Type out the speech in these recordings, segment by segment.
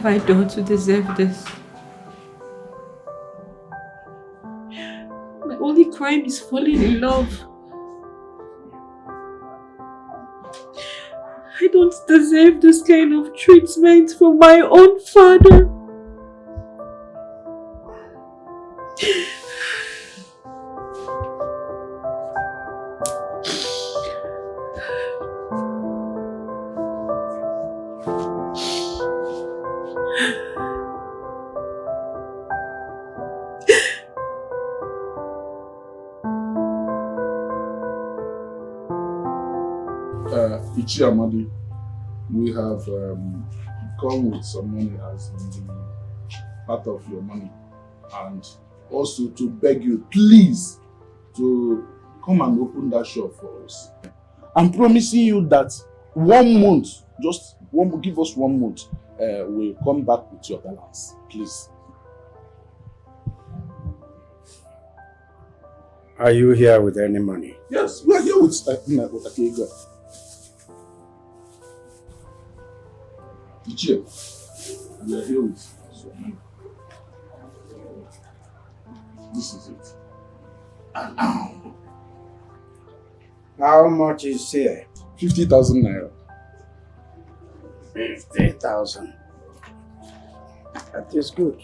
have I done to deserve this? My only crime is falling in love. I don't deserve this kind of treatment from my own father. Ichi Amadi, we have come with some money as in the part of your money, and also to beg you, please, to come and open that shop for us. I'm promising you that 1 month, give us 1 month, we'll come back with your balance, please. Are you here with any money? Yes, we are here with Akega. Ichie, we are here with some money. This is it. How much is here? 50,000 naira. 50,000. That is good.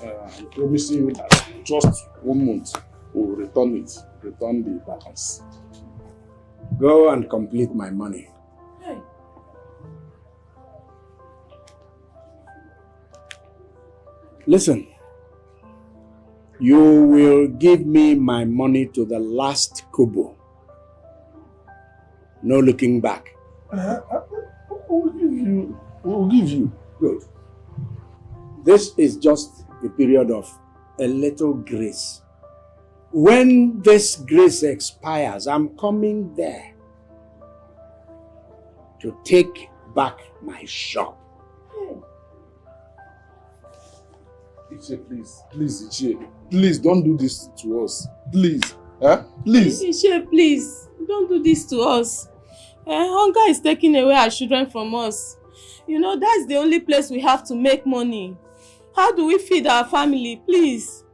I'm promising you that just 1 month we'll return the balance. Go and complete my money. Hey. Listen, you will give me my money to the last kobo. No looking back. We'll give you. Good. This is just a period of a little grace. When this grace expires, I'm coming there to take back my shop. Ichie, please, Ichie, please don't do this to us. Please, please. Ichie, please, don't do this to us. Hunger is taking away our children from us. You know, that's the only place we have to make money. How do we feed our family? Please.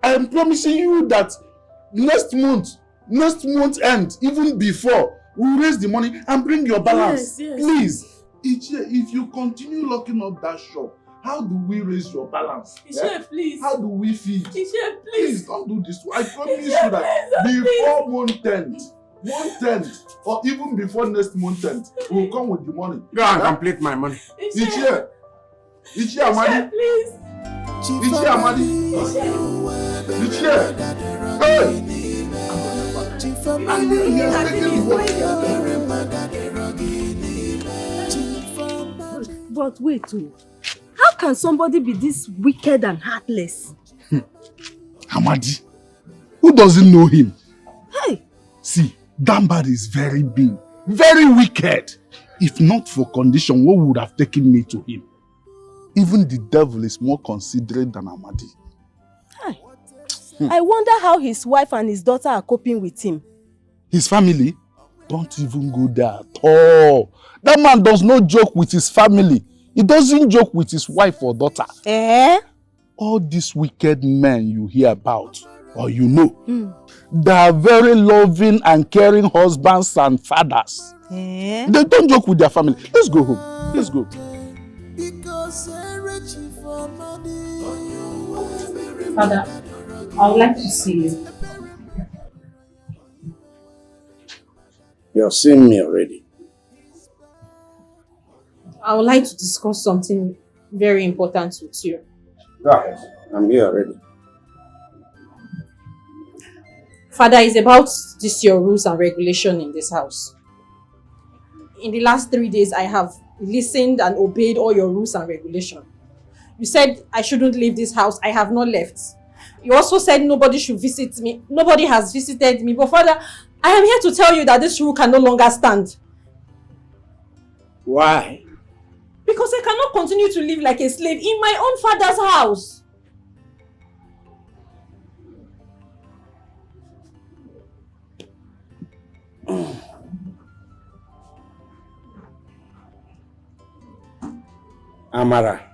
I am promising you that next month end, even before, we'll raise the money and bring your balance. Yes. Please. Ichie, if you continue locking up that shop, how do we raise your balance? Ichie, please. How do we feed? Ichie, please. Please don't do this. I promise you that before month end, or even before next month end, we'll come with the money. Go and complete my money. Ichie Amadi. Please. Ichie Amadi. Ichie. Hey! He has taken the But wait, how can somebody be this wicked and heartless? Amadi, who doesn't know him? Hey! See, Dambad is very big, very wicked. If not for condition, what would have taken me to him? Even the devil is more considerate than Amadi. Hey. I wonder how his wife and his daughter are coping with him. His family? Don't even go there at all. That man does not joke with his family. He doesn't joke with his wife or daughter. All these wicked men you hear about, or you know, they are very loving and caring husbands and fathers. They don't joke with their family. Let's go home. Let's go. Father, I would like to see you. You've seen me already. I would like to discuss something very important with you. Go ahead. I'm here already. Father, it's about this your rules and regulation in this house. In the last 3 days, I have listened and obeyed all your rules and regulations. You said I shouldn't leave this house. I have not left. You also said nobody should visit me. Nobody has visited me. But Father, I am here to tell you that this rule can no longer stand. Why? Because I cannot continue to live like a slave in my own father's house. Amara.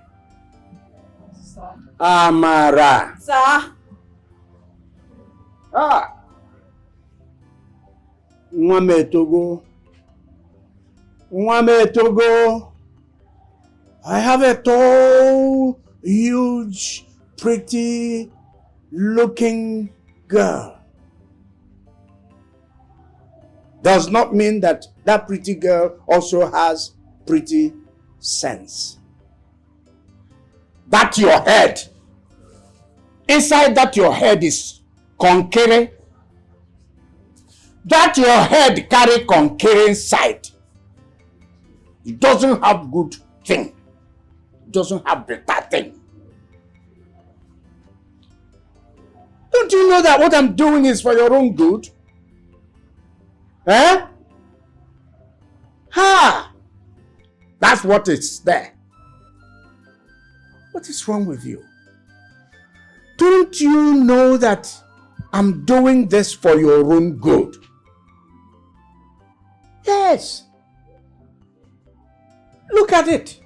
Sir. Amara. Sir. Nwame Togo. Nwame Togo. I have a tall, huge, pretty looking girl. Does not mean that that pretty girl also has pretty sense. That your head, inside that your head is konkere. That your head carry konkere inside. It doesn't have good thing. It doesn't have better thing. Don't you know that what I'm doing is for your own good? Eh? Ha! That's what is there. What is wrong with you? Don't you know that I'm doing this for your own good? Yes. Look at it.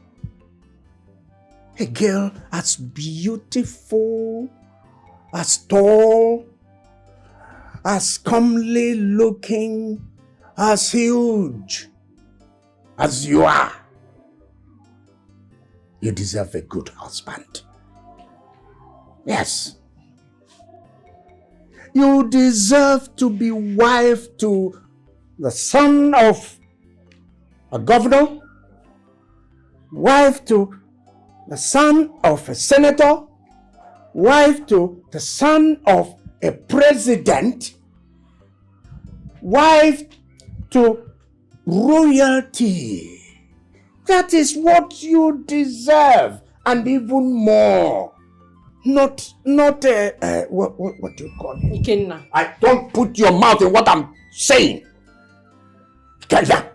A girl as beautiful, as tall, as comely looking, as huge as you are. You deserve a good husband. Yes. You deserve to be wife to the son of a governor, wife to the son of a senator, wife to the son of a president, wife to royalty. That is what you deserve, and even more. Not what do you call it? Ikenna. I don't put your mouth in what I'm saying. Kaya.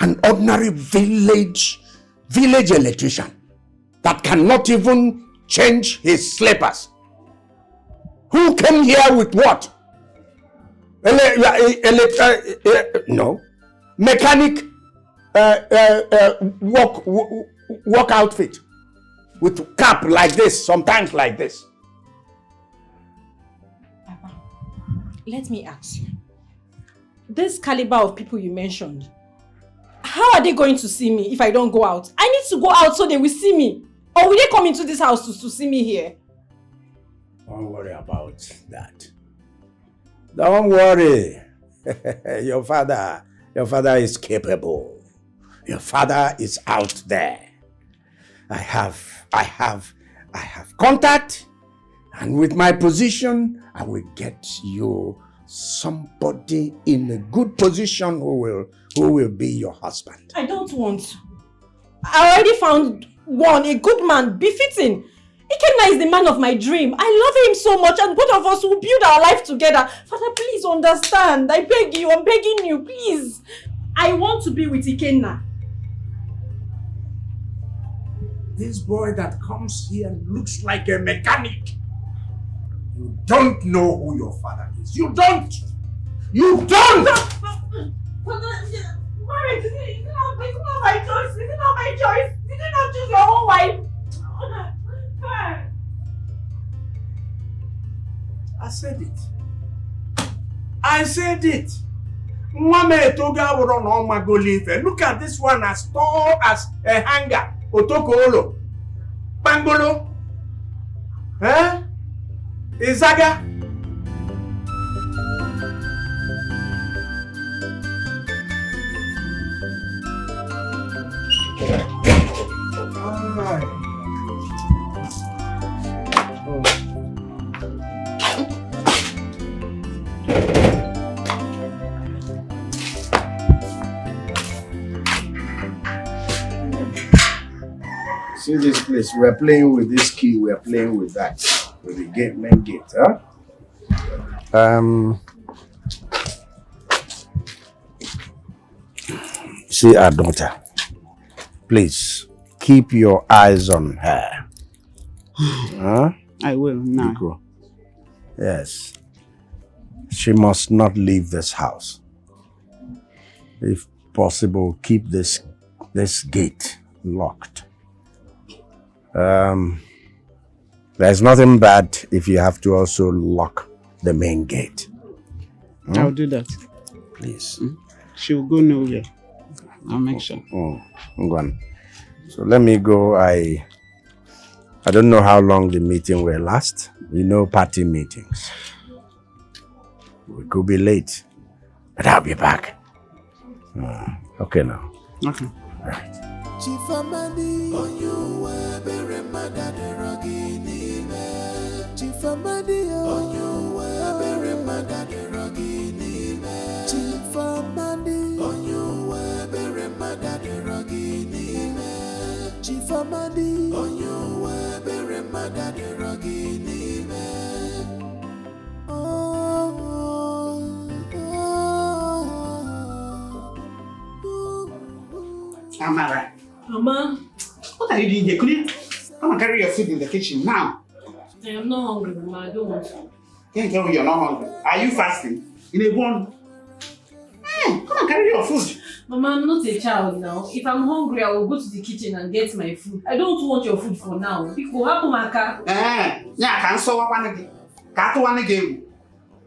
An ordinary village electrician that cannot even change his slippers. Who came here with what? No. Mechanic work outfit with cap like this, sometimes like this. Papa, let me ask you. This caliber of people you mentioned, how are they going to see me if I don't go out? I need to go out so they will see me. Or will they come into this house to see me here? Don't worry about that. Don't worry. Your father is capable. Your father is out there. I have contact, and with my position, I will get you somebody in a good position who will be your husband. I don't want to. I already found one, a good man, befitting. Ikenna is the man of my dream. I love him so much, and both of us will build our life together. Father, please understand. I beg you, I'm begging you, please. I want to be with Ikenna. This boy that comes here looks like a mechanic. You don't know who your father is. You don't! You don't! Father, Mary, this is not my choice. This is not my choice. Did you not choose your own wife? I said it. I said it. Mwame Toga woro no magolife. Look at this one as tall as a hanger. Otokolo. Pangolo. Eh? Izaga. See this place, we're playing with this key, we're playing with that. With the gate, main gate, huh? See our daughter. Please, keep your eyes on her. Huh? I will now. Biko. Yes. She must not leave this house. If possible, keep this gate locked. There's nothing bad if you have to also lock the main gate. I'll do that. Please. She will go nowhere. I'll make sure. Go on. So let me go. I don't know how long the meeting will last. You know, party meetings. We could be late, but I'll be back. Okay now. Okay. Right. Amara, Mama, what are you doing here? Could you come and carry your food in the kitchen now? I am not hungry, Mama. I don't want to. Can't tell me you're not hungry. Are you fasting? In a bond? Come and carry your food. Mama, I'm not a child now. If I'm hungry, I will go to the kitchen and get my food. I don't want your food for now. Because happen maka. Yeah, can so one again. Kato one again.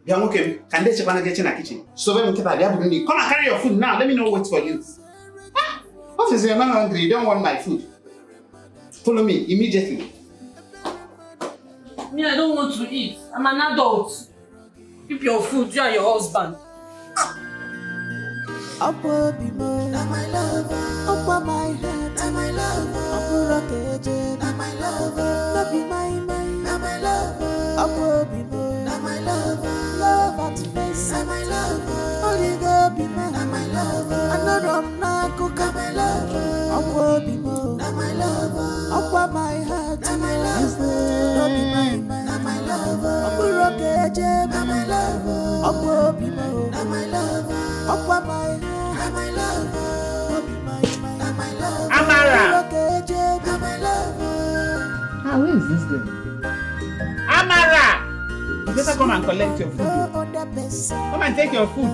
Can they check one again in the kitchen? So when we come and carry your food now. Let me know what's for you. What is you're not hungry? You don't want my food. Follow me immediately. Me, I don't want to eat. I'm an adult. Keep your food, you and your husband. Upper Bimo, now my lover. Upper my head, now my lover. Upper rocket, now my lover. Not be my man, now my lover. Upper Bimo, now my lover. Love at face, now my lover. Only go be man, now my lover. Another na cook, my lover. Upper Bimo, now my lover. Upper my head, now my lover. Not be my man, now my lover. Upper rocket, now my lover. Upper Bimo, now my lover. Upper my head. Amara! Where is this girl? Amara! You better come and collect your food. Come and take your food.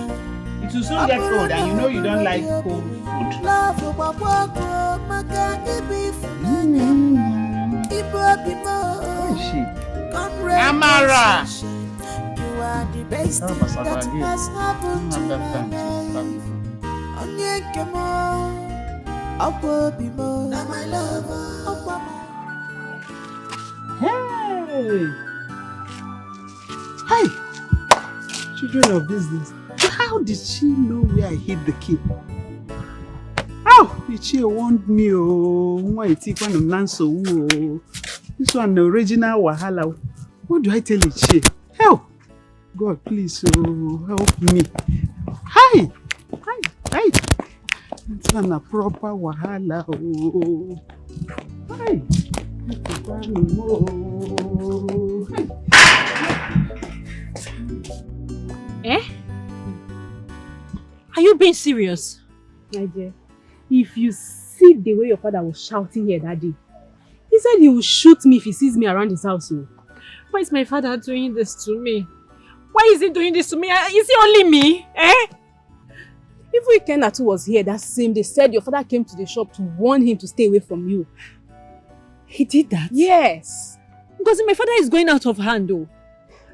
It will soon get cold and you know you don't like cold food. Where is she? Amara! You are the best thing that has happened to me. Hey! Hi! Children of business. How did she know where I hid the key? How did she want me? Oh, why take one of Nanso? This one the original Wahala. What do I tell it? She? Help! God, please, help me. Hi! Hi! Hi! It's not a proper Wahala. Oh. Hi! Eh? Are you being serious? My dear, if you see the way your father was shouting here that day, he said he will shoot me if he sees me around his house. Why is my father doing this to me? Why is he doing this to me? Is it only me? Eh? Even Ikenatu was here that same day, said your father came to the shop to warn him to stay away from you. He did that? Yes. Because my father is going out of hand though.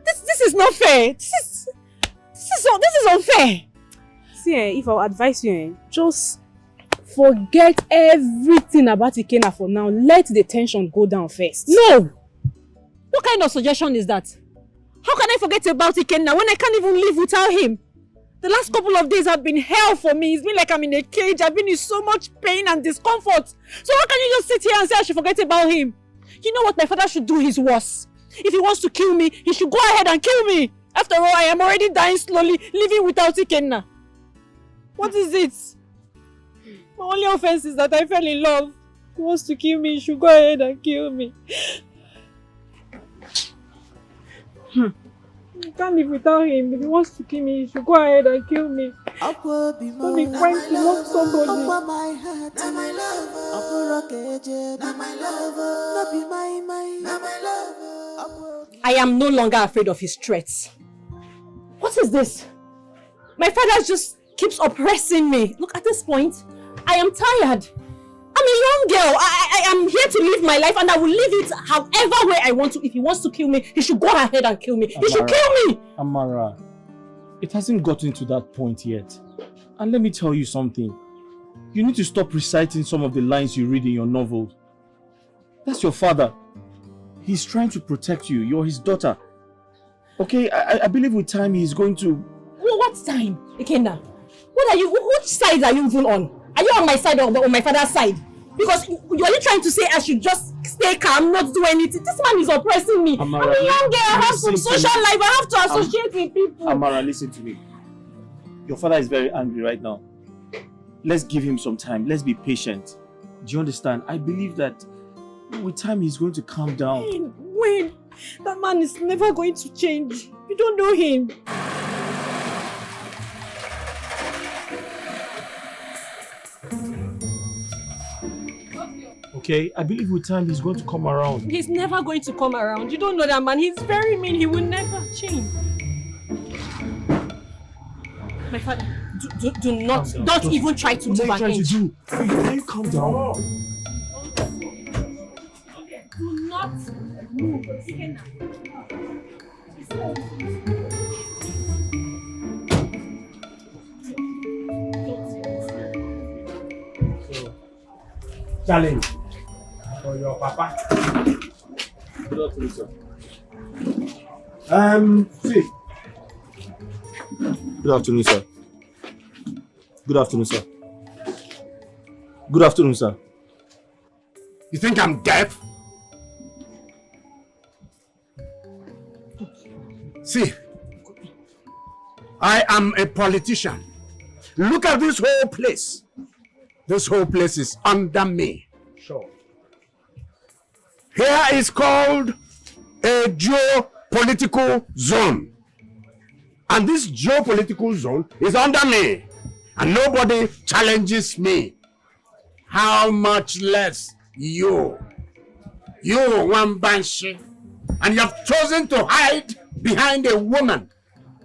This is not fair. This is unfair. See, if I'll advise you, just forget everything about Ikenna for now. Let the tension go down first. No! What kind of suggestion is that? How can I forget about Ikenna when I can't even live without him? The last couple of days have been hell for me. It's been like I'm in a cage. I've been in so much pain and discomfort. So how can you just sit here and say I should forget about him? You know what my father should do is worse. If he wants to kill me, he should go ahead and kill me. After all, I am already dying slowly, living without Ikenna. What is it? My only offense is that I fell in love. He wants to kill me, he should go ahead and kill me. I can't live without him. If he wants to kill me, he should go ahead and kill me. Don't be trying to love somebody. I am no longer afraid of his threats. What is this? My father just keeps oppressing me. Look, at this point, I am tired. I'm a young girl. I am here to live my life and I will live it however way I want to. If he wants to kill me, he should go ahead and kill me. He should kill me. Amara, it hasn't gotten to that point yet. And let me tell you something. You need to stop reciting some of the lines you read in your novels. That's your father. He's trying to protect you. You're his daughter. Okay, I believe with time he's going to... What time? Ikenna, which side are you even on? Are you on my side or on my father's side? Because you're trying to say I should just stay calm, not do anything. This man is oppressing me. Amara, I'm a young girl, I have some social life, I have to associate with people. Amara, listen to me. Your father is very angry right now. Let's give him some time. Let's be patient. Do you understand? I believe that with time he's going to calm down. Wait, that man is never going to change. You don't know him. Okay, I believe with time he's going to come around. He's never going to come around. You don't know that man. He's very mean. He will never change. My father, do not, don't even try to move an inch. Can you calm down? Do not move. Challenge for your papa. Good afternoon, sir. See. Good afternoon, sir. Good afternoon, sir. Good afternoon, sir. You think I'm deaf? See, I am a politician. Look at this whole place. This whole place is under me. Sure. Here is called a geopolitical zone. And this geopolitical zone is under me. And nobody challenges me. How much less you? You, one banshee. And you have chosen to hide behind a woman.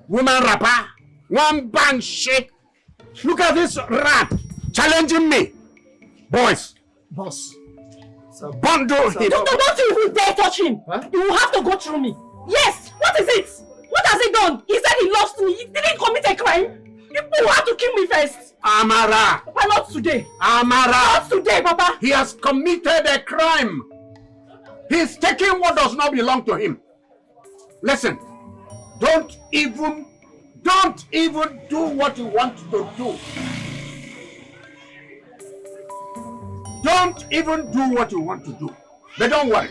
Woman rapper. One banshee. Look at this rat challenging me. Boys. Boss. Bundle him. Don't even dare touch him. Huh? You will have to go through me. Yes. What is it? What has he done? He said he lost me. He didn't commit a crime. You will have to kill me first. Amara. Papa, not today. Amara. Not today, Papa. He has committed a crime. He's taking what does not belong to him. Listen. Don't even do what you want to do. Don't even do what you want to do. But don't worry.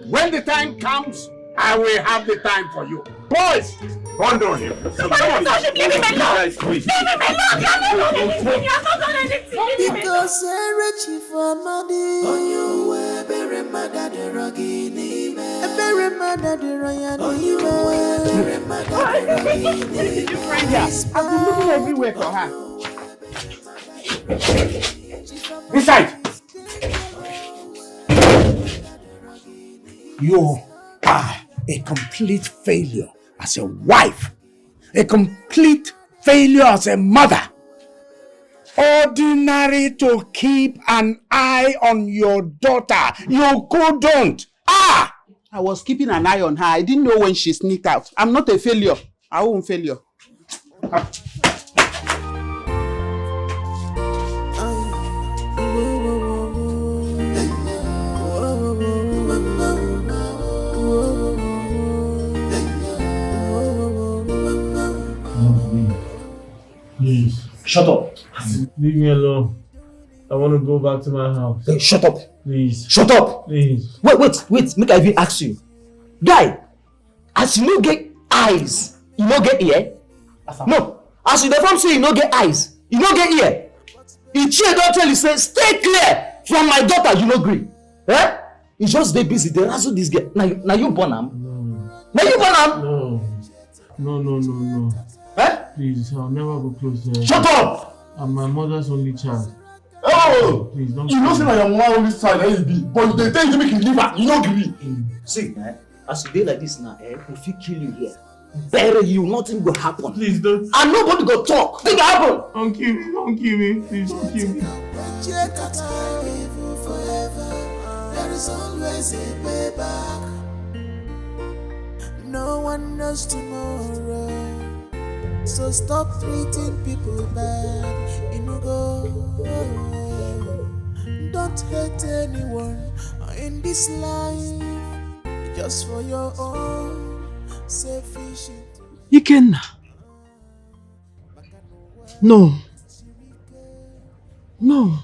When the time comes, I will have the time for you. Boys, bundle him. Leave him alone. Leave him alone. You have not done anything. Because Richie for money. On your way, very mad at the Rogini. Very mad at the Royal. On your way, very mad at the Rogini. I've been looking everywhere for her. Beside. You are a complete failure as a wife, a complete failure as a mother. Ordinary to keep an eye on your daughter. You couldn't. I was keeping an eye on her. I didn't know when she sneaked out. I'm not a failure. I won't failure. Please. Shut up. Leave me alone. I want to go back to my house. Hey, shut up. Please. Shut up. Please. Wait. Make I even ask you. Guy, as you no get eyes, you no get ear? No. As you dey say you no get eyes, you no get ear. Ichie don tell you say stay clear from my daughter, you no gree. Eh? You just dey busy dey razzle this girl. Now you born am? No. Now you born am? No. Eh? Please, I'll never go close there. Shut up. I'm my mother's only child. Oh! Please don't. You know say na your mama only child you be, but they tell you make you leave her, you no gree. See, as you dey like this now, we fit kill you here. Bury you, nothing go happen. Please don't. And nobody go talk. Think happen. Don't kill me. Please don't kill me. always a payback. No one knows tomorrow, so stop treating people bad. Go. Don't hate anyone in this life, just for your own selfish. Ikenna. No. No.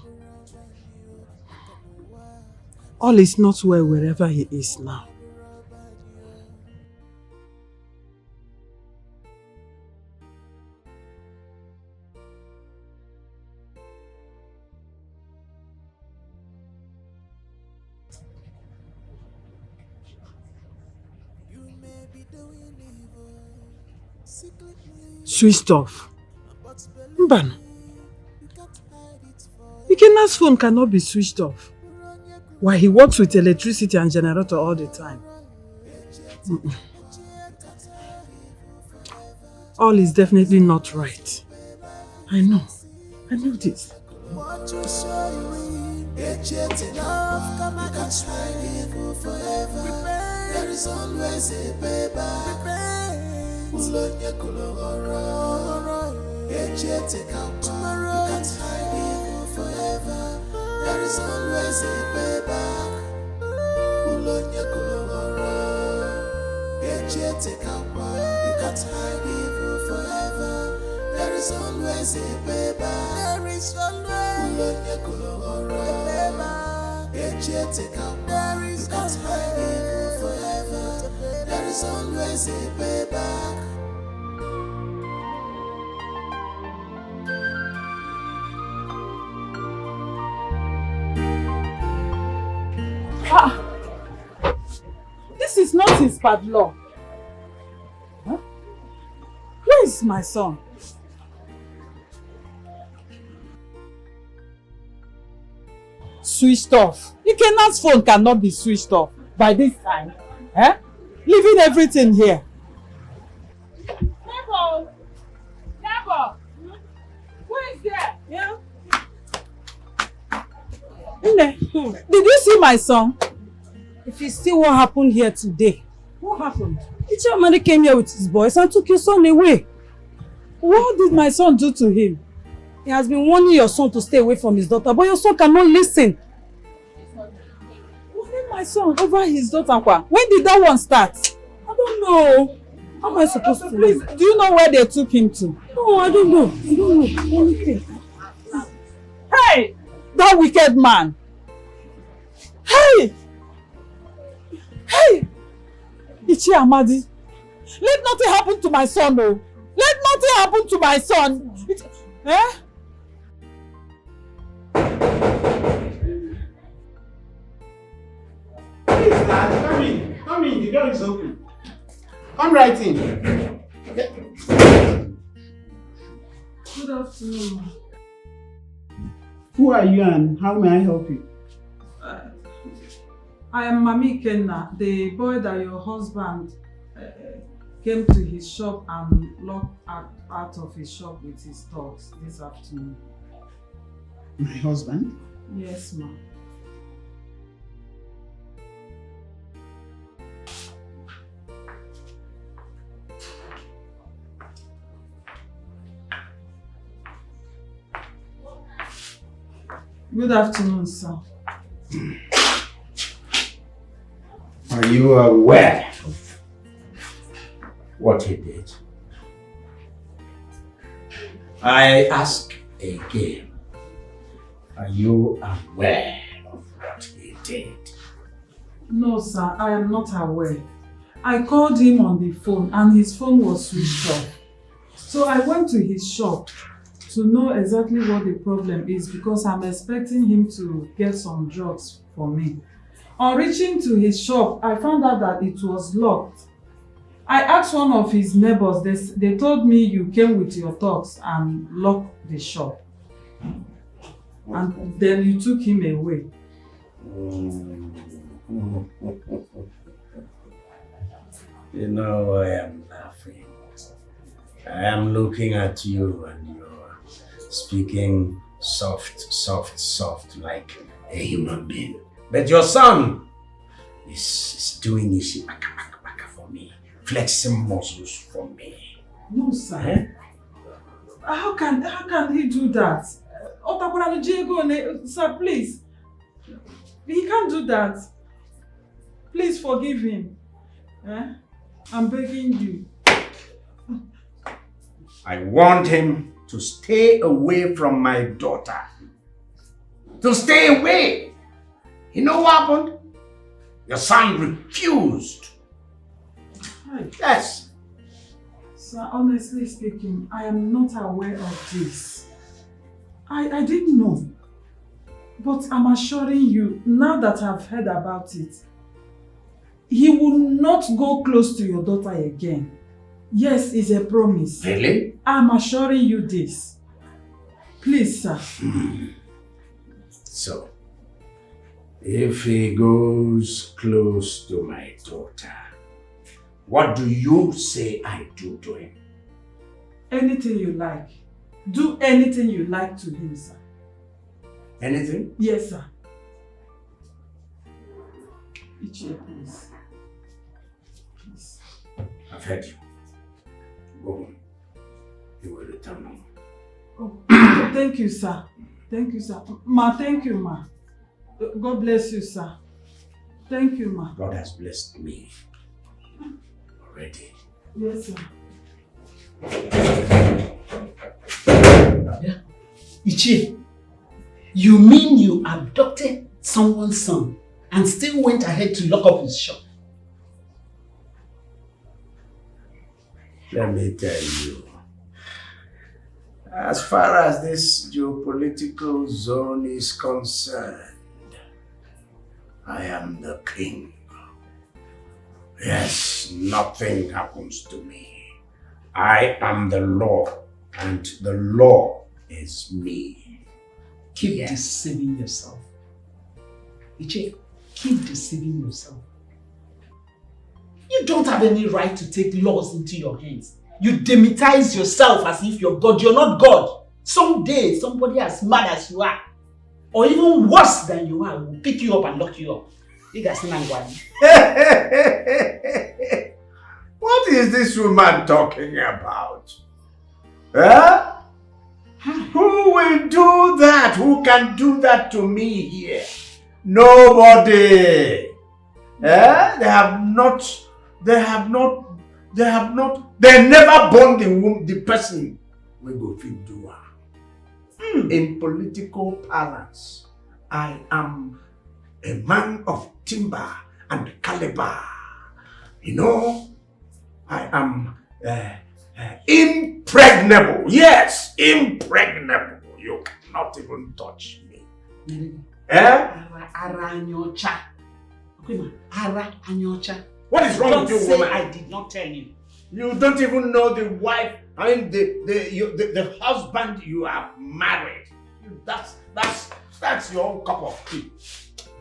All is not well wherever he is now. Switched off. Mban. Ikenna's phone cannot be switched off. Why, he works with electricity and generator all the time. All is definitely not right. I know this. What you show you in, get yet enough, come and catch my evil forever. There is always a payback. Ulonya kulogoro, get yet enough, tomorrow you can't hide evil forever. There is always a payback. Ulonya kulogoro, get yet enough, you can't hide evil forever. There is always a payback. There is always a payback. There is not evil forever. There is always a payback. This is not his padlock. Huh? Where is my son? Switched off. Ikenna's phone cannot be switched off by this time. Eh? Leaving everything here. Neighbor! Who is there? Yeah. Did you see my son? If you see what happened here today. What happened? The chairman came here with his boys and took your son away. What did my son do to him? He has been warning your son to stay away from his daughter, but your son cannot listen. Warning my son over his daughter. When did that one start? I don't know. How am I supposed to know? Do you know where they took him to? No, I don't know. I don't know anything. Hey! That wicked man! Hey! Hey! Ichi Amadi! Let nothing happen to my son, oh! Let nothing happen to my son! Eh? Please, Dad, come in. Come in, the door is open. Come right in. Good afternoon. Who are you and how may I help you? I am Mami Ikenna, the boy that your husband came to his shop and locked out of his shop with his dogs this afternoon. My husband? Yes, ma'am. Good afternoon, sir. Are you aware of what he did? I ask again, are you aware of what he did? No, sir, I am not aware. I called him on the phone and his phone was switched off. So I went to his shop to know exactly what the problem is because I'm expecting him to get some drugs for me. On reaching to his shop, I found out that it was locked. I asked one of his neighbors, they told me you came with your dogs and locked the shop. And then you took him away. You know, I am laughing. I am looking at you and you're speaking soft like a human being. But your son is doing his baka for me, flexing muscles for me. No, sir. How can he do that? Sir, please. He can't do that. Please forgive him. I'm begging you. I want him to stay away from my daughter. To stay away. You know what happened? Your son refused. Hi. Yes. Sir, honestly speaking, I am not aware of this. I didn't know. But I'm assuring you, now that I've heard about it, he will not go close to your daughter again. Yes, it's a promise. Really? I'm assuring you this. Please, sir. So, if he goes close to my daughter, what do you say I do to him? Anything you like. Do anything you like to him, sir. Anything? Yes, sir. Ichie, please. Please. I've heard you. Go on. You will return home. Oh, thank you, sir. Thank you, sir. Ma, thank you, ma. God bless you, sir. Thank you, ma. God has blessed me already. Yes, sir. Yeah. Ichie, you mean you abducted someone's son and still went ahead to lock up his shop? Let me tell you, as far as this geopolitical zone is concerned, I am the king. Yes, nothing happens to me. I am the law, and the law is me. Keep deceiving yourself. Ichie, keep deceiving yourself. You don't have any right to take laws into your hands. You demitize yourself as if you're God. You're not God. Someday, somebody as mad as you are, or even worse than you are, will pick you up and lock you up. You guys know what? What is this woman talking about? Huh? Who will do that? Who can do that to me here? Nobody. They never born the person we go fit do her. In political parlance, I am a man of timber and caliber. You know, I am impregnable. Yes, impregnable. You cannot even touch me. What is wrong with you, woman? I did not tell you. You don't even know the wife, I mean the husband you have married. That's your own cup of tea.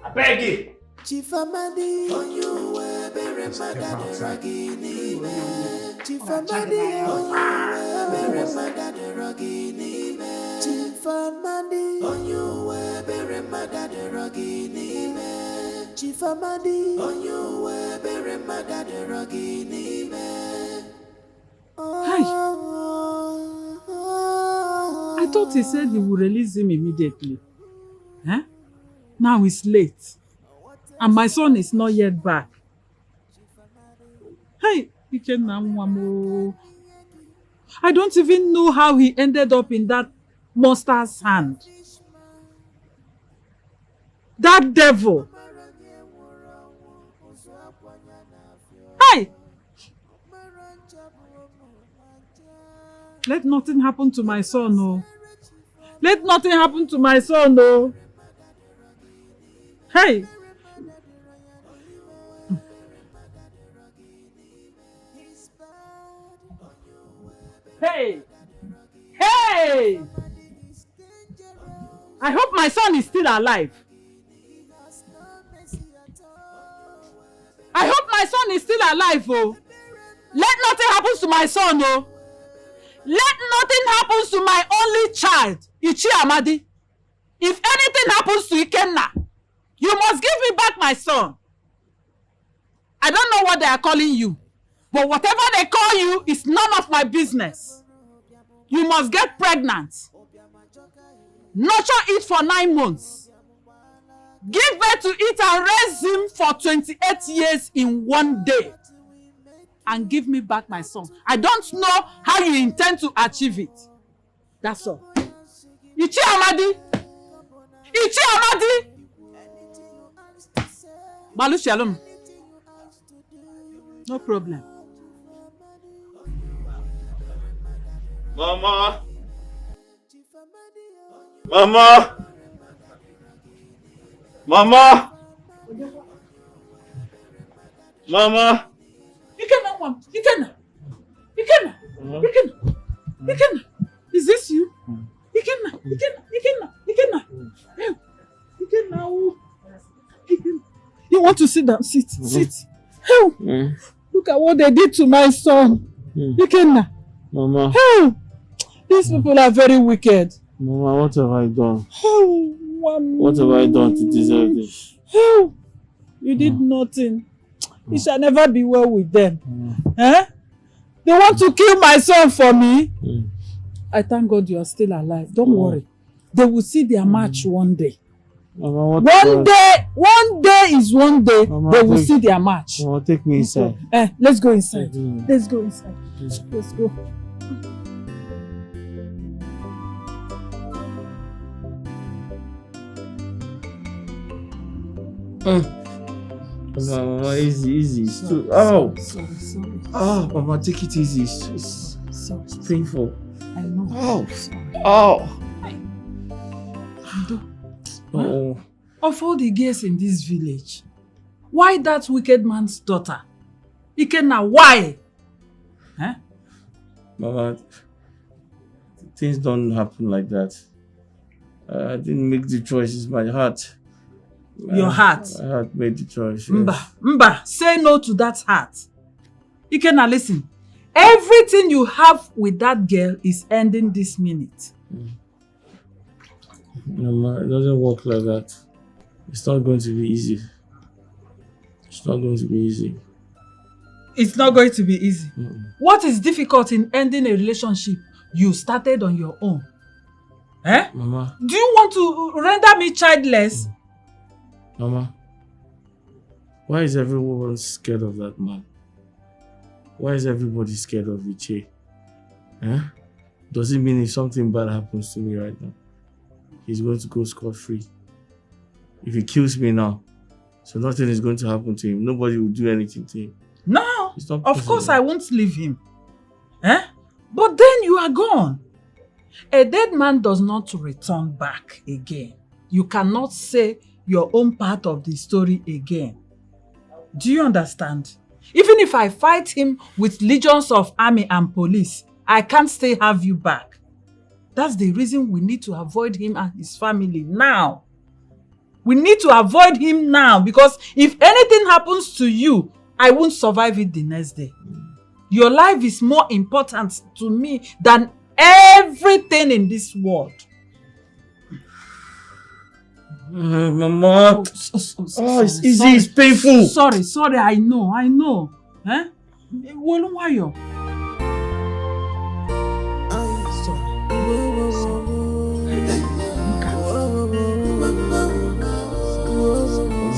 I beg you. Chifamadi, on you were very mad at the ragini. Chifamadi, on you were very mad at the ragini. Chifamadi, on you were very mad at the ragini. Chifamadi, on you were very mad at the ragini. Hi. I thought he said he would release him immediately. Now it's late. And my son is not yet back. Hey, I don't even know how he ended up in that monster's hand. That devil. Hey! Let nothing happen to my son, no. Let nothing happen to my son, no. Hey! Hey! Hey! I hope my son is still alive. I hope my son is still alive, oh. Let nothing happen to my son, oh. Let nothing happen to my only child, Ichi Amadi. If anything happens to Ikenna, you must give me back my son. I don't know what they are calling you. But whatever they call you is none of my business. You must get pregnant. Nurture it for 9 months. Give birth to it and raise him for 28 years in 1 day. And give me back my son. I don't know how you intend to achieve it. That's all. Ichi Amadi! Ichi Amadi! Balu Shalom. No problem. Mama! Mama! Mama! Mama! Ikenna, Mom! Ikenna! Ikenna! Ikenna! Is this you? Ikenna! Oh. Ikenna. You want to sit down? Sit. Hell! Look at what they did to my son. Ikenna. Mama. Hell! These people are very wicked. Mama, what have I done? Hell! What have I done to deserve this? Hell! You did nothing. It shall never be well with them. Eh? They want to kill my son for me. I thank God you are still alive. Don't worry. They will see their match one day. Mama, One day is one day. Mama, they will see their match. Mama, take me inside. Let's go inside. Let's go. Mama, easy. It's too... Oh! Sorry. Oh, Mama, take it easy. It's painful. I know. Oh! Sorry. Oh! Oh. Of all the girls in this village, why that wicked man's daughter? Ikenna, why? Huh? Mama, things don't happen like that. I didn't make the choice. It's my heart. Your heart? My heart made the choice. Yes. Mba, say no to that heart. Ikenna, listen. Everything you have with that girl is ending this minute. Mama, it doesn't work like that. It's not going to be easy. It's not going to be easy. It's not going to be easy. What is difficult in ending a relationship you started on your own? Eh? Mama. Do you want to render me childless? Mama, why is everyone scared of that man? Why is everybody scared of Iche? Eh? Does it mean if something bad happens to me right now, he's going to go scot-free? If he kills me now, so nothing is going to happen to him. Nobody will do anything to him. No, of course I won't leave him. Eh? But then you are gone. A dead man does not return back again. You cannot say your own part of the story again. Do you understand? Even if I fight him with legions of army and police, I can't still have you back. That's the reason we need to avoid him and his family now. We need to avoid him now, because if anything happens to you, I won't survive it the next day. Your life is more important to me than everything in this world. Mama. It's easy, it's painful. Sorry, I know. Eh? Why you?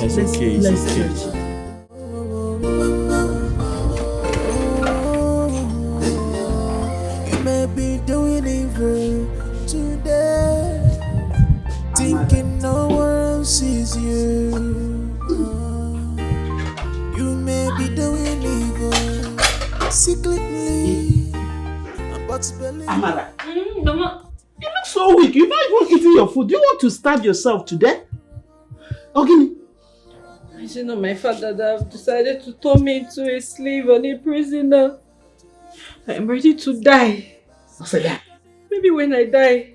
It's okay. You may be doing evil today, thinking no one sees you. You may be doing evil secretly, but believe. Amara, you look so weak. You're not even eating your food. Do you want to starve yourself to death? Ogini. Is it not my father that have decided to turn me into a slave and a prisoner? I am ready to die. What's that? Maybe when I die,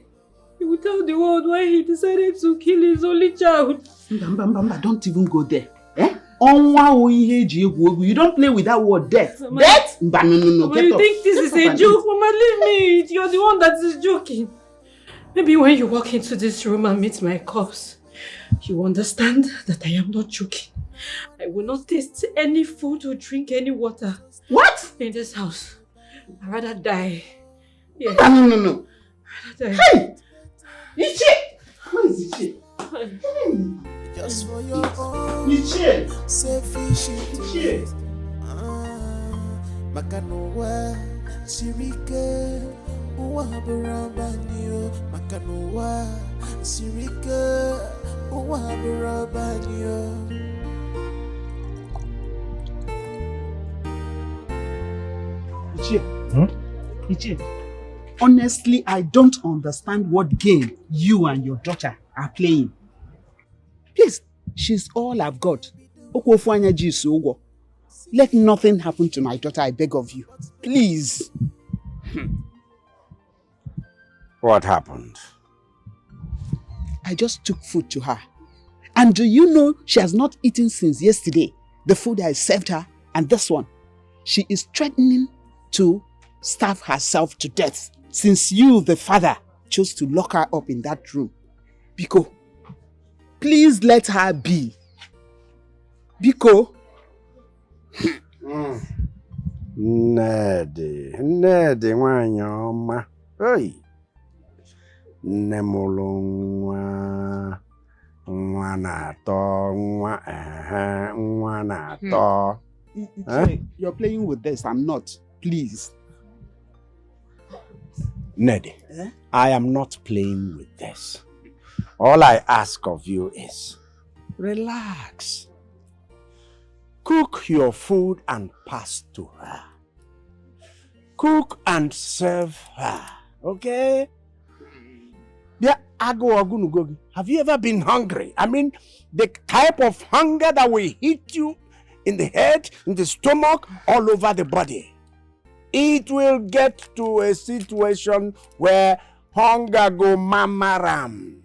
he will tell the world why he decided to kill his only child. Mbamba, don't even go there. Eh? You don't play with that word death. Mama, death? Mba, no. But you think this is a joke? Mama, leave me. You're the one that is joking. Maybe when you walk into this room and meet my corpse, you understand that I am not joking. I will not taste any food or drink any water. What? In this house. I'd rather die. Yes. No. Die. Hey! Ichie! Where is Ichie? Just for your own Ichie! selfish Ichie! interest. Makanowa sirike uwa burabanyo. Makanowa sirike uwa burabanyo. Ichie. Ichie. Honestly, I don't understand what game you and your daughter are playing. Please, she's all I've got. Let nothing happen to my daughter, I beg of you. Please. What happened? I just took food to her. And do you know she has not eaten since yesterday? The food I served her and this one. She is threatening to starve herself to death since you, the father, chose to lock her up in that room. Biko, please let her be. Biko. Nnedi nwanyị ọma. Hey. Nne mụrụ nwa na-atọ nwa na-atọ. You're playing with this, I'm not. Please. Nedi, I am not playing with this. All I ask of you is relax. Cook your food and pass to her. Cook and serve her, okay? Yeah, have you ever been hungry? I mean, the type of hunger that will hit you in the head, in the stomach, all over the body. It will get to a situation where hunger go mamaram.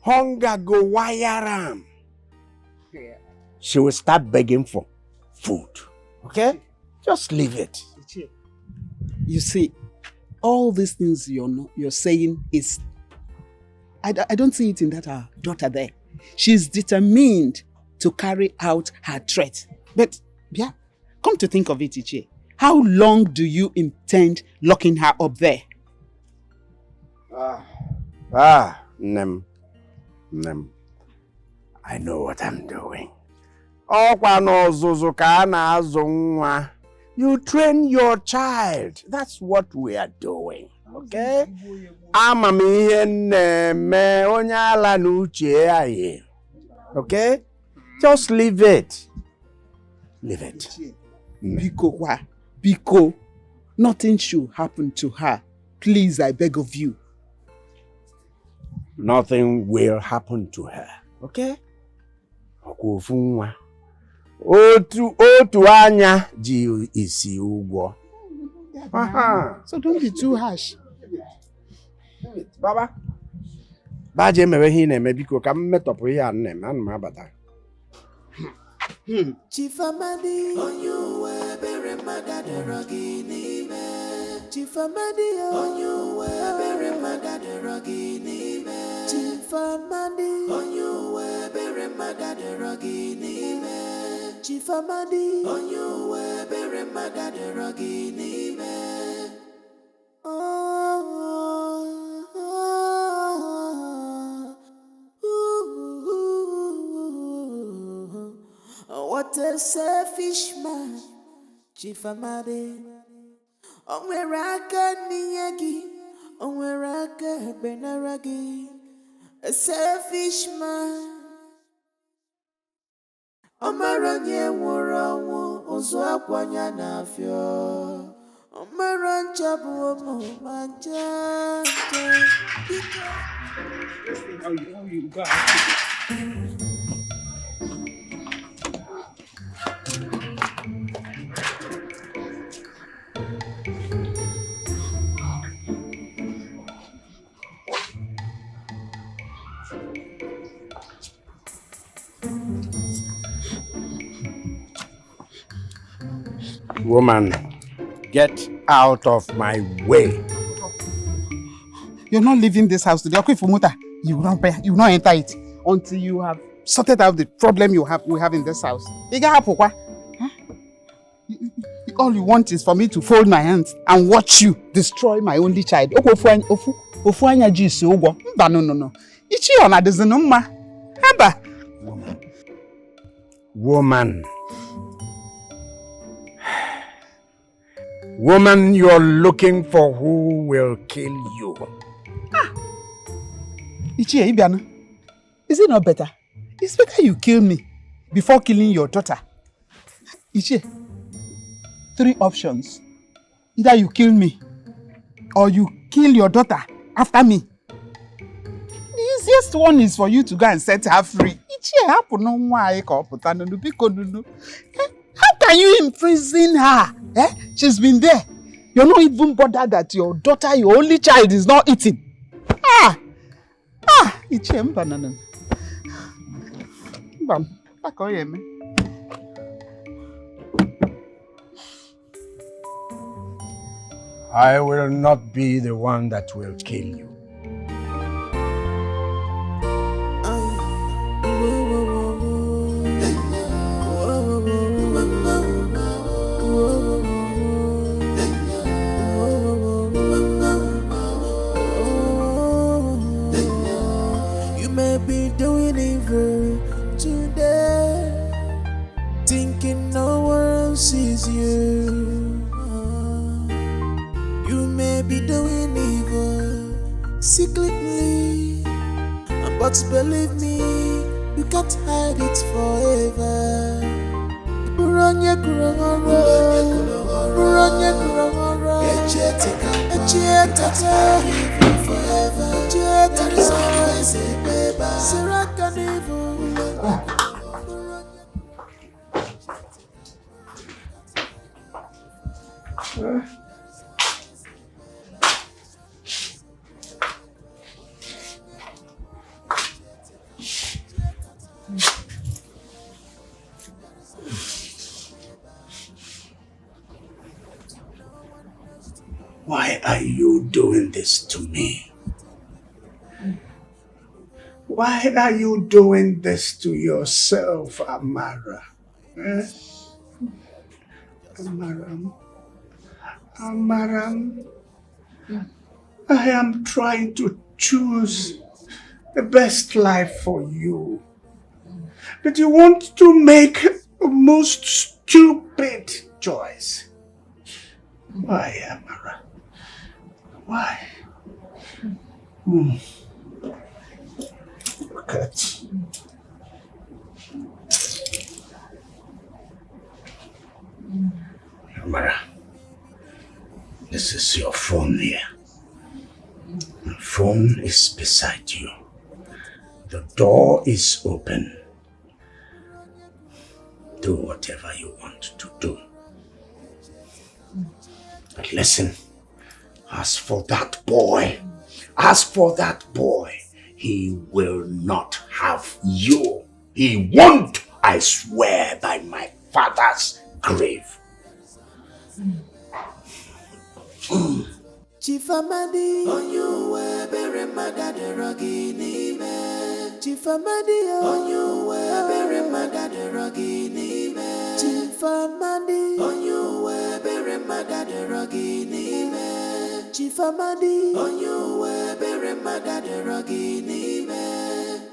Hunger go wireram. She will start begging for food. Okay? Just leave it. You see, all these things you're saying is... I don't see it in that her daughter there. She's determined to carry out her threat. But, yeah, come to think of it, Ichie. How long do you intend locking her up there? Nem. I know what I'm doing. You train your child. That's what we are doing. Okay? Okay? Just leave it. Leave it. Biko, nothing should happen to her. Please, I beg of you. Nothing will happen to her. Okay? Otu anya ji isi ụgwọ. So don't be too harsh. Baba. Baje mewe hi na-eme biko ka m metọpụ ihe a nne m ana m abata. Chifamadi onye bere magadero gị n'ime. Chifamadi onye bere magadero gị n'ime. Chifamadi onye bere magadero gị n'ime. Chifamadi onye bere magadero gị n'ime. What a selfish man, Chifamadi. Onweraka niyagi, onweraka benaragi. A selfish man. Omaronye wurawo, ozwakwanya nafyo. Omarancha buomo manja. How you got? Woman, get out of my way. You're not leaving this house today. Okay, Fumuta, you will not enter it until you have sorted out the problem we have in this house. Huh? All you want is for me to fold my hands and watch you destroy my only child. No. Ichi on Adaeze no mma. Haba. Woman. Woman, you're looking for who will kill you. Ichi Ibiano. Is it not better? It's better you kill me before killing your daughter. Ichi, 3 options. Either you kill me or you kill your daughter after me. The easiest one is for you to go and set her free. How can you imprison her? She's been there. You're not even bothered that your daughter, your only child, is not eating. I will not be the one that will kill you. You may be doing evil today, thinking no one sees you. You may be doing evil secretly, but believe me, you can't hide it forever. Uranye kurangoro, uranye kurangoro, echeta forever. There is always a baby. Sirakan evil. Why are you doing this to me? Why are you doing this to yourself, Amara? Amaram, I am trying to choose the best life for you. But you want to make a most stupid choice. Why, Amara? Why? Look at. Amara, this is your phone here. The phone is beside you. The door is open. Do whatever you want to do. But listen, as for that boy, he will not have you. He won't, I swear by my father's grave. Chief Amadi, on you were very mad at the rogini man. Chief Amadi, on you were very mad at the rogini man. Chief Amadi, on you were very mad at the rogini man. Chief Amadi, on you were very mad at the rogini man.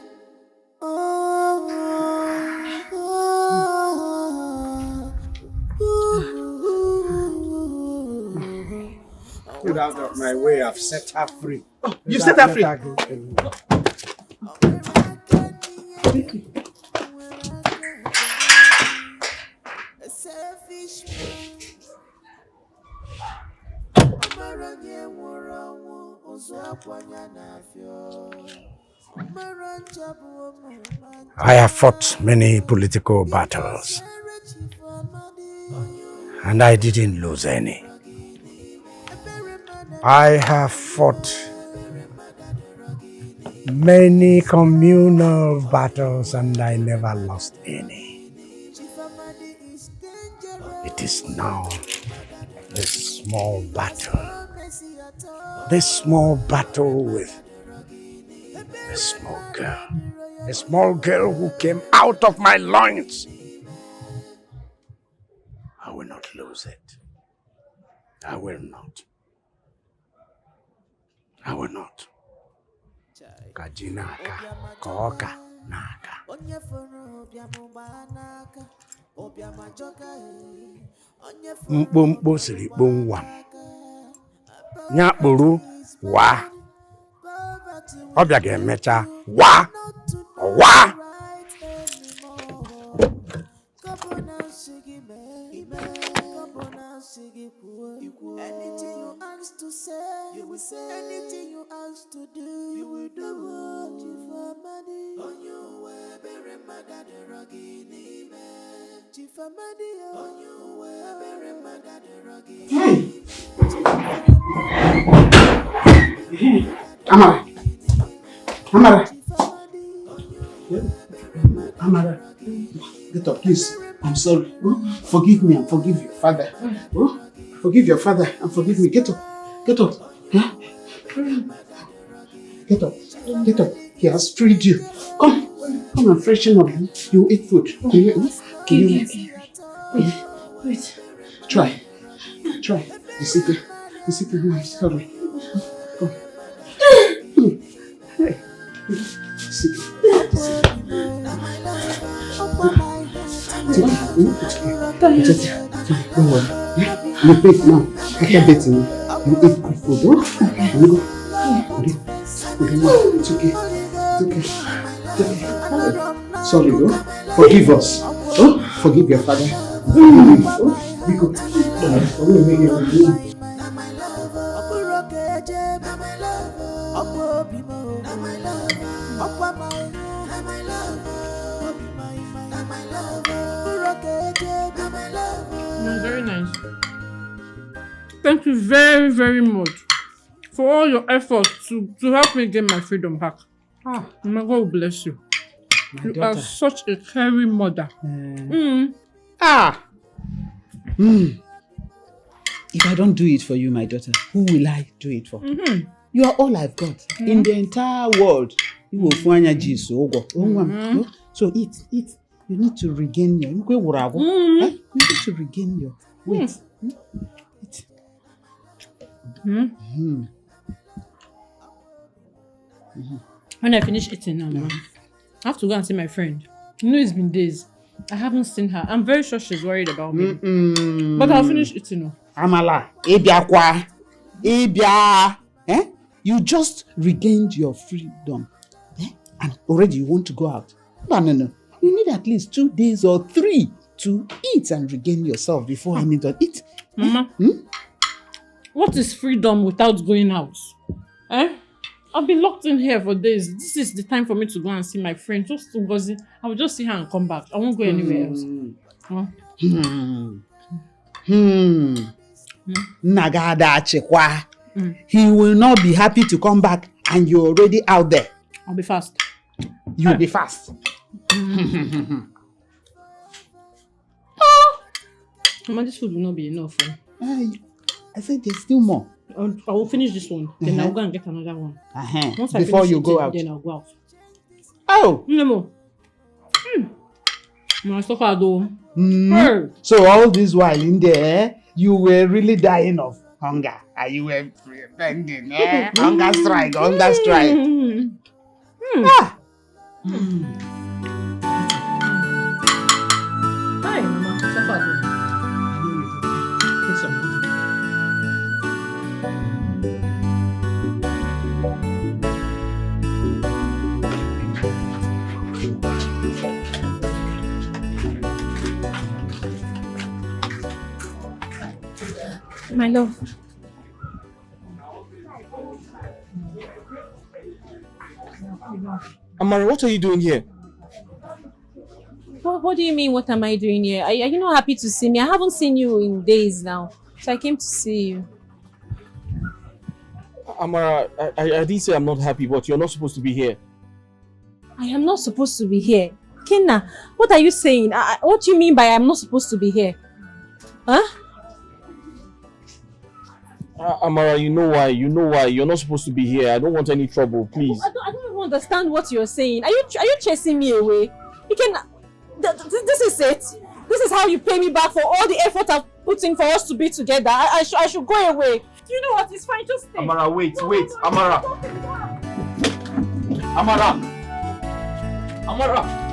Get out of my way, I've set her free. Oh, you set her free? I have fought many political battles, and I didn't lose any. I have fought many communal battles and I never lost any. It is now this small battle with a small girl. a small girl who came out of my loins. I will not lose it. I will not. I will not. Kajinaka, koka, naka. Mkpomkpo siri kpomwam. Nyakpuru wa. Ọbịa ga-emecha wa. Wa. Anything you ask to say, you will say. Anything you ask to do, you will do. On your way, bury my daddy, Rocky Nime. Chifamadi, on your way, bury my daddy, Rocky. Hey, Amara. Amara, get up, please. I'm sorry. Oh, forgive me and forgive your father. Oh, forgive your father and forgive me. Get up. Get up. Huh? Get up. Get up. He has freed you. Come and freshen up. You eat food. Wait. Try. You sit there. I'm sorry. Come. Hey. Sit. It's okay. Don't worry. You eat now. After bathing, you eat good food. Oh? You go. It's okay. Sorry, oh. Forgive us. Oh, forgive your father. Oh, we go. Very nice. Thank you very, very much for all your efforts to help me get my freedom back. My God will bless you. You are such a caring mother. If I don't do it for you, my daughter, who will I do it for? You are all I've got in the entire world. You will find a Jesus. So eat. You need to regain your. You need to regain your weight. Eat. When I finish eating now, I have to go and see my friend. You know, it's been days. I haven't seen her. I'm very sure she's worried about me. But I'll finish eating now. Amala, Ebia. You just regained your freedom. And already you want to go out. No. You need at least 2 days or 3 to eat and regain yourself before I need to eat. Mama, what is freedom without going out? I've been locked in here for days. This is the time for me to go and see my friend. Just to go see. I will just see her and come back. I won't go anywhere else. Nagada chekwa. He will not be happy to come back and you're already out there. I'll be fast. You'll be fast. Mama, this food will not be enough. I said there's still more. I will finish this one. Then I'll go and get another one. Once before you go out. Then I'll go out. Oh! No more. So all this while in there, you were really dying of hunger. And you were pretending, Hunger strike. Hi, Mama. Suffer. Take some. My love. Amara, what are you doing here? What do you mean, what am I doing here? Are you not happy to see me? I haven't seen you in days now. So I came to see you. Amara, I didn't say I'm not happy, but you're not supposed to be here. I am not supposed to be here. Kenna, what are you saying? What do you mean by I'm not supposed to be here? Huh? Amara, you know why. You're not supposed to be here. I don't want any trouble, please. I don't want understand what you're saying. Are you chasing me away? You can. This is it. This is how you pay me back for all the effort I've put in for us to be together. I should go away. You know what? It's fine. Just stay. Amara, wait. Amara. Amara. Amara. Amara.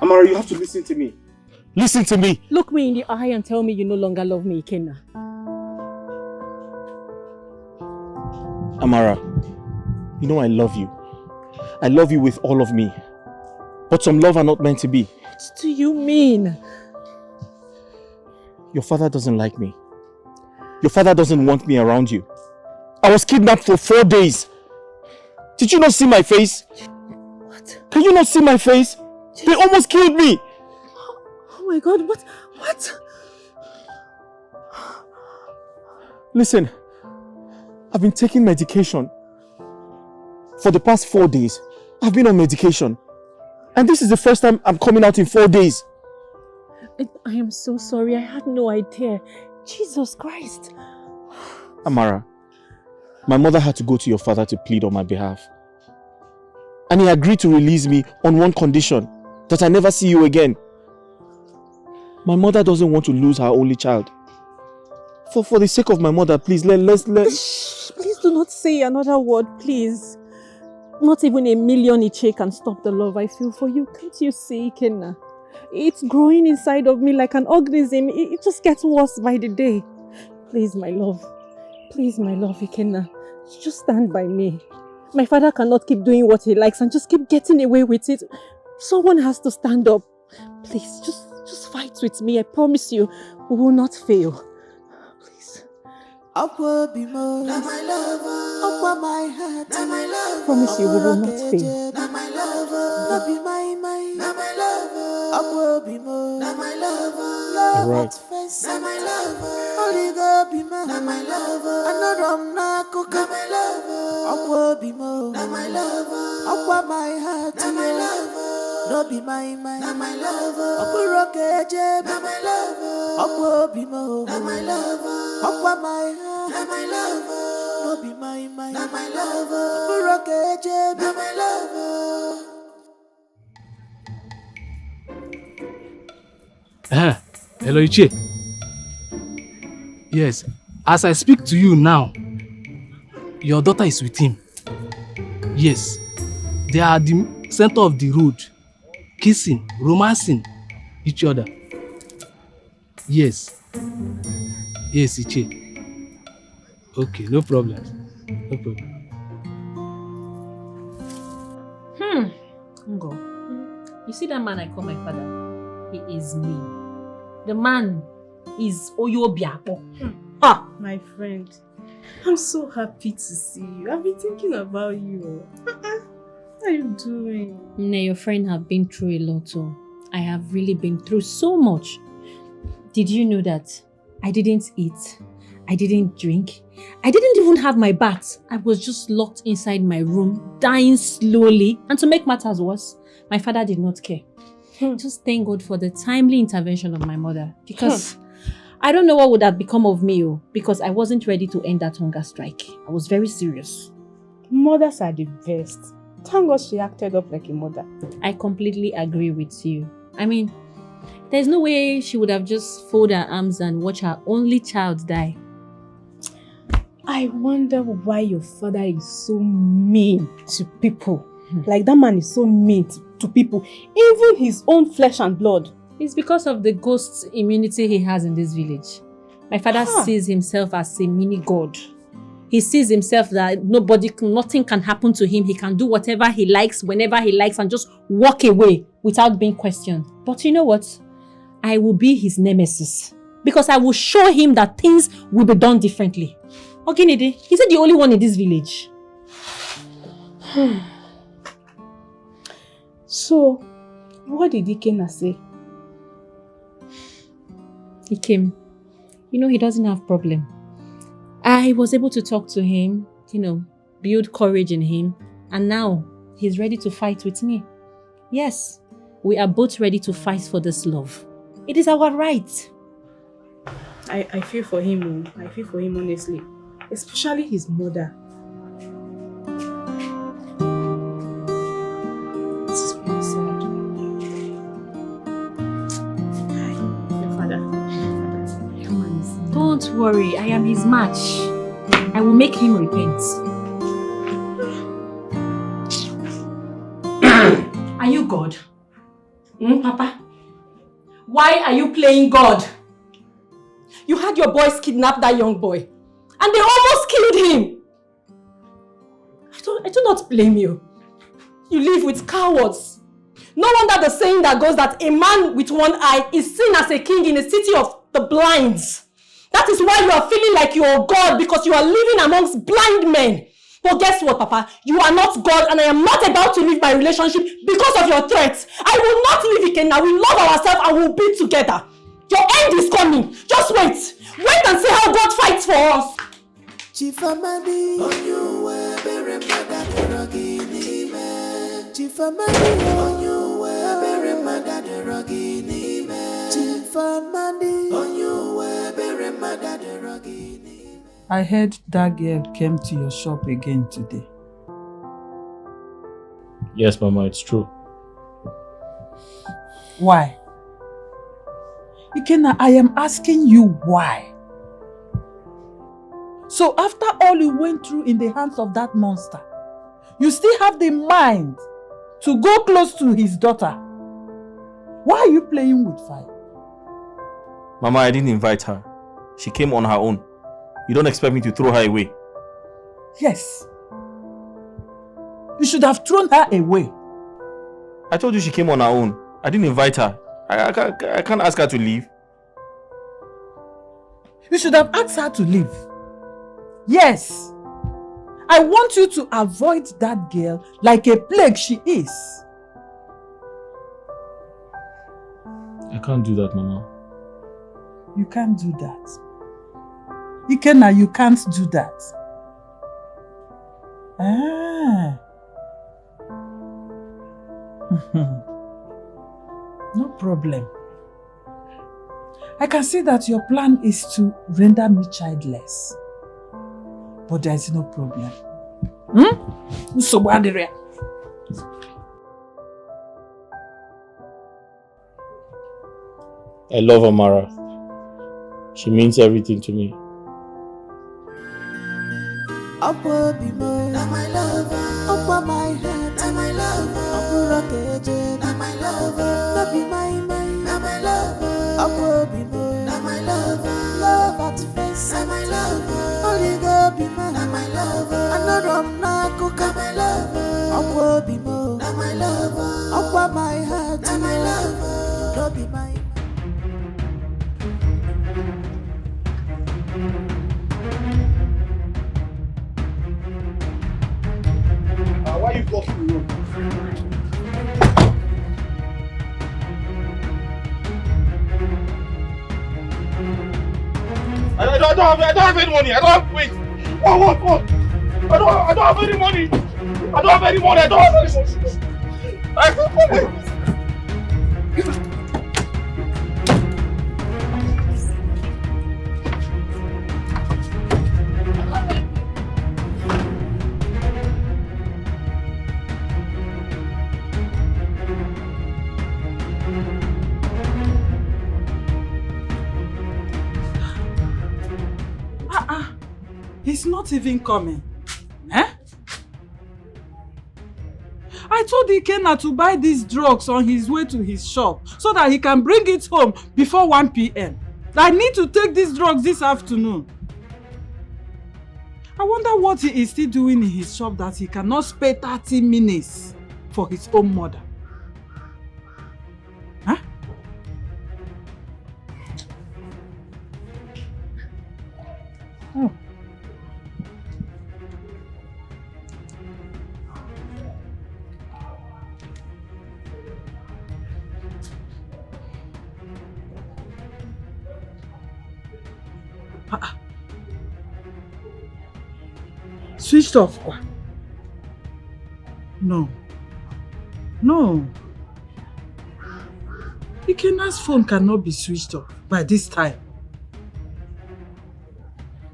Amara, you have to listen to me. Listen to me. Look me in the eye and tell me you no longer love me, Ikenna. Amara, you know I love you. I love you with all of me. But some love are not meant to be. What do you mean? Your father doesn't like me. Your father doesn't want me around you. I was kidnapped for 4 days. Did you not see my face? What? Can you not see my face? They almost killed me. Oh my God, what? Listen, I've been taking medication. For the past 4 days, I've been on medication. And this is the first time I'm coming out in 4 days. I am so sorry. I had no idea. Jesus Christ. Amara, my mother had to go to your father to plead on my behalf. And he agreed to release me on one condition, that I never see you again. My mother doesn't want to lose her only child. For the sake of my mother, please, let's... Shh, please do not say another word, please. Not even a million Iche can stop the love I feel for you. Can't you see, Ikenna? It's growing inside of me like an organism. It just gets worse by the day. Please, my love. Please, my love, Ikenna. Just stand by me. My father cannot keep doing what he likes and just keep getting away with it. Someone has to stand up. Please, just fight with me. I promise you, we will not fail. Please. Upward be more. Now my lover. Upward my heart. Now my lover. Promise you, we will not fail. Now my lover. Not be my mind. Now my lover. Upward be more. Now my lover. Love Right. at face. Now my lover. Only God be my. Now my lover. Another na cook. Now my lover. Upward be more. Now my lover. Upward my heart. Now my lover. No be my mind. Now my lover. Upward rock edge. Now my lover. Upward be more. Now my lover. Upward my heart. Now my lover. No be my mind. Now my lover. Upward rock edge. Now my lover. Hello, Iche. Yes, as I speak to you now, your daughter is with him. Yes, they are at the center of the road, kissing, romancing each other. Yes. Yes, Iche. Okay, no problem. No problem. Ngo, you see that man I call my father? He is me. The man is Oyobiapo. Ah, my friend, I'm so happy to see you. I've been thinking about you. How are you doing? Your friend have been through a lot. I have really been through so much. Did you know that I didn't eat? I didn't drink. I didn't even have my bath. I was just locked inside my room, dying slowly. And to make matters worse, my father did not care. Just thank God for the timely intervention of my mother. Because I don't know what would have become of me, because I wasn't ready to end that hunger strike. I was very serious. Mothers are the best. Thank God she acted up like a mother. I completely agree with you. I mean, there's no way she would have just folded her arms and watched her only child die. I wonder why your father is so mean to people. Like that man is so mean to people, even his own flesh and blood. It's because of the ghost immunity he has in this village. My father sees himself as a mini god. He sees himself that nothing can happen to him. He can do whatever he likes, whenever he likes, and just walk away without being questioned. But you know what? I will be his nemesis. Because I will show him that things will be done differently. Oginide, is he the only one in this village? So, what did Dikeh say? He came. You know, he doesn't have problem. I was able to talk to him, build courage in him, and now he's ready to fight with me. Yes, we are both ready to fight for this love. It is our right. I feel for him. I feel for him, honestly. Especially his mother. This is very sad. Your father. Don't worry, I am his match. I will make him repent. Are you God? Papa? Why are you playing God? You had your boys kidnap that young boy, and they almost killed him. I do not blame you. You live with cowards. No wonder the saying that goes that a man with one eye is seen as a king in a city of the blinds. That is why you are feeling like you are God, because you are living amongst blind men. But guess what, Papa? You are not God, and I am not about to leave my relationship because of your threats. I will not leave Ikenna. We love ourselves and we'll be together. Your end is coming. Just wait. Wait and see how God fights for us. Chief Amadi, on you were very mad at the rocky name. Chief Amadi, on you were very mad at the rocky name. Chief Amadi, on you were very mad at the rocky name. I heard that girl came to your shop again today. Yes, Mama, it's true. Why? Ikenna, I am asking you why. So after all you went through in the hands of that monster, you still have the mind to go close to his daughter. Why are you playing with fire? Mama, I didn't invite her. She came on her own. You don't expect me to throw her away? Yes. You should have thrown her away. I told you she came on her own. I didn't invite her. I can't ask her to leave. You should have asked her to leave. Yes. I want you to avoid that girl like a plague she is. I can't do that, Mama. You can't do that. Ikenna, you can't do that. No problem. I can see that your plan is to render me childless. But there is no problem. I love Amara. She means everything to me. Upper Bimo, now my lover. Upper my head, now my lover. Upper Adaeze, now my lover. Not be my man, now my lover. Upper Bimo, now my lover. Love at face, now my lover. Only go be my, now my lover. Another rum na coca, my lover. Upper Bimo, now my lover. Upper my head, now my lover. Not be my. Why are you blocking the road? I don't have any money. I don't have, wait. What? I don't have any money. I don't have any money. I don't have any money. I can't wait. He's not even coming. Eh? I told Ikenna to buy these drugs on his way to his shop so that he can bring it home before 1 p.m. I need to take these drugs this afternoon. I wonder what he is still doing in his shop that he cannot spare 30 minutes for his own mother. Huh? Oh. Switched off. No. No. Ikena's phone cannot be switched off by this time.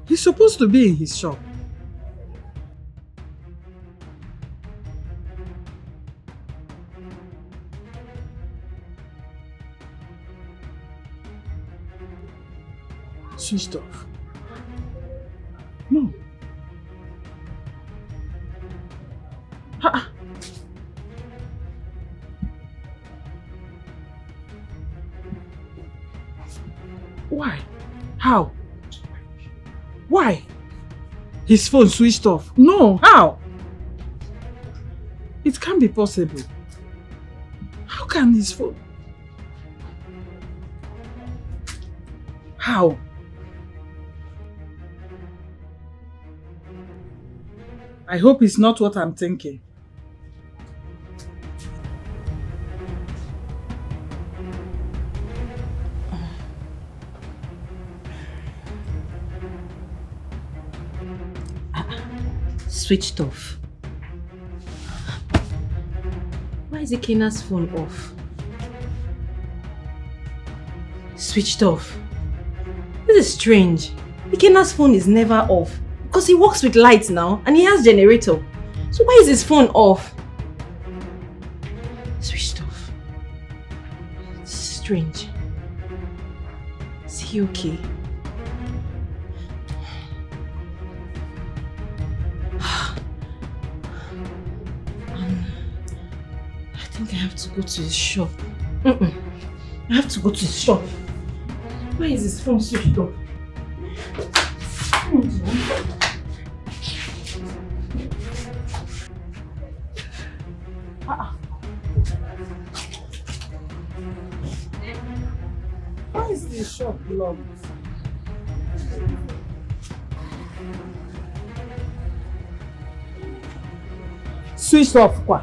He's supposed to be in his shop. Switched off. No. Why? How? Why? His phone switched off. No, how? It can't be possible. How can his phone? How? I hope it's not what I'm thinking. Switched off. Why is Ikena's phone off? Switched off. This is strange. Ikena's phone is never off because he works with lights now and he has generator. So why is his phone off? Switched off. This is strange. Is he okay? I think I have to go to his shop. I have to go to his shop. Why is his phone switched off? Why is the shop locked? Switched off, quoi?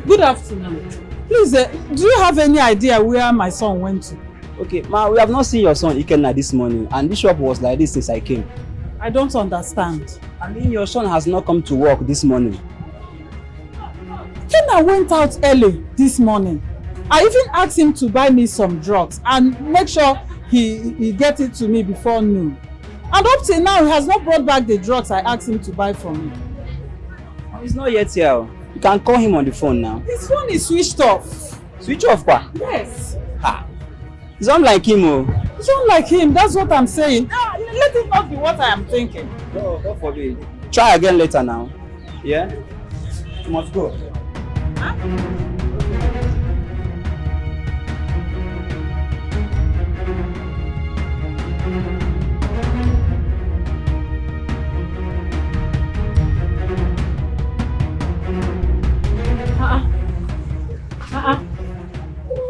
Good afternoon. Please, do you have any idea where my son went to? Okay, ma, we have not seen your son Ikenna this morning, and this shop was like this since I came. I don't understand. I mean, your son has not come to work this morning. Ikenna went out early this morning. I even asked him to buy me some drugs and make sure he get it to me before noon. And up till now, he has not brought back the drugs I asked him to buy from me. He's not yet here. You can call him on the phone now. His phone is switched off. Switch off, pa? Yes. Ha. It's not like him, oh. It's not like him, that's what I'm saying. Let it not be what I am thinking. No, God forbid. Try again later now. Yeah? You must go. Huh?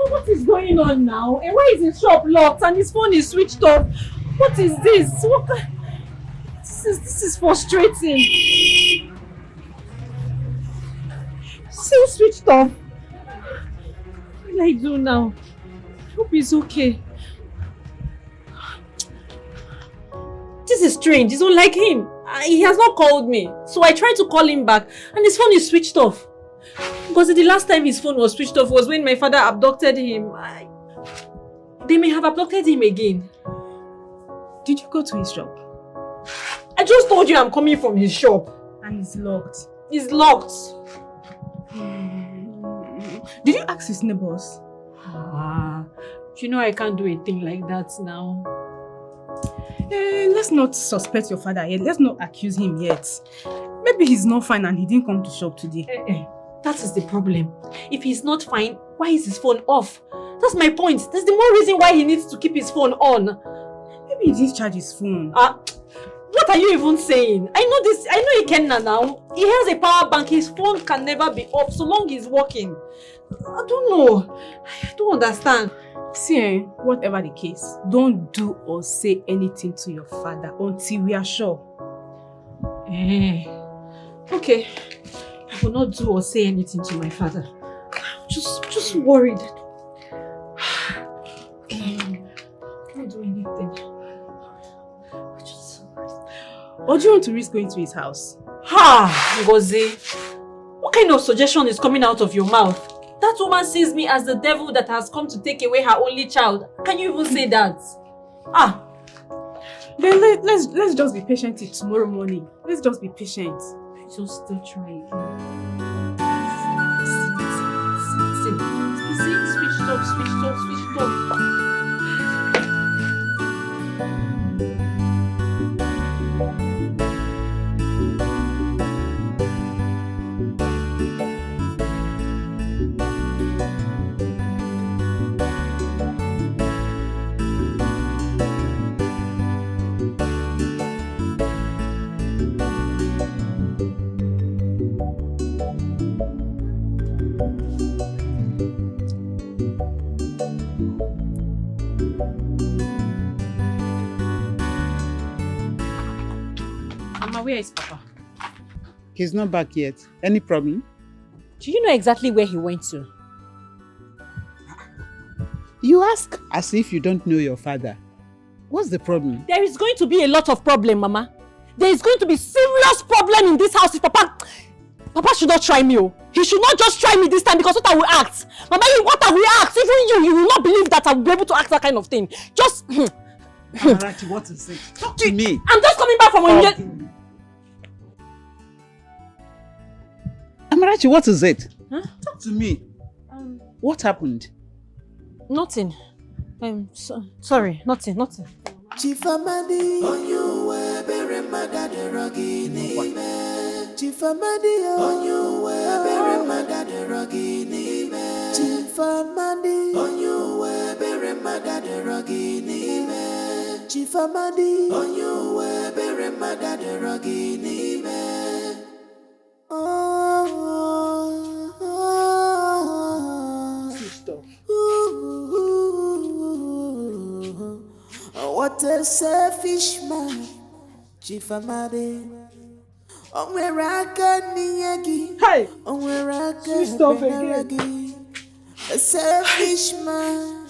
What is going on now? And why is his shop locked and his phone is switched off? What is this? This is frustrating. Still switched off. What will I do now? I hope he's okay. This is strange. It's unlike him. He has not called me. So I tried to call him back and his phone is switched off. Because the last time his phone was switched off was when my father abducted him. They may have abducted him again. Did you go to his shop? I just told you I'm coming from his shop. And it's locked. It's locked. Did you ask his neighbors? You know I can't do a thing like that now. Let's not suspect your father yet. Let's not accuse him yet. Maybe he's not fine and he didn't come to shop today. That is the problem. If he's not fine, why is his phone off? That's my point. That's the more reason why he needs to keep his phone on. Maybe he didn't charge his phone. What are you even saying? I know this. I know Ikenna now. He has a power bank. His phone can never be off so long he's working. I don't know. I don't understand. See, whatever the case, don't do or say anything to your father until we are sure. Okay. I will not do or say anything to my father. just worried. Can't do anything. Or do you want to risk going to his house? Ha! Ngozi, what kind of suggestion is coming out of your mouth? That woman sees me as the devil that has come to take away her only child. Can you even say that? Ah! Then let's just be patient till tomorrow morning. Let's just be patient. Just still trying. Switch off. Where is Papa? He's not back yet. Any problem? Do you know exactly where he went to? You ask as if you don't know your father. What's the problem? There is going to be a lot of problem, Mama. There is going to be serious problem in this house if Papa should not try me. Oh. He should not just try me this time because what I will act. Mama, what I will act, even you will not believe that I will be able to act that kind of thing. Just... Amarachi, what is it? Talk to me. I'm just coming back from when Amarachi, what is it? Huh? Talk to me. What happened? Nothing. Sorry, nothing. Chief Amadi, on you were very mad at the rogini. Chief Amadi, on you were very mad at the rogini. Chief Amadi, on you were very mad at the rogini. Chief Amadi, on you were very mad at the rogini. What a selfish man, Chief Amadi. Hey! Stop again. A selfish man.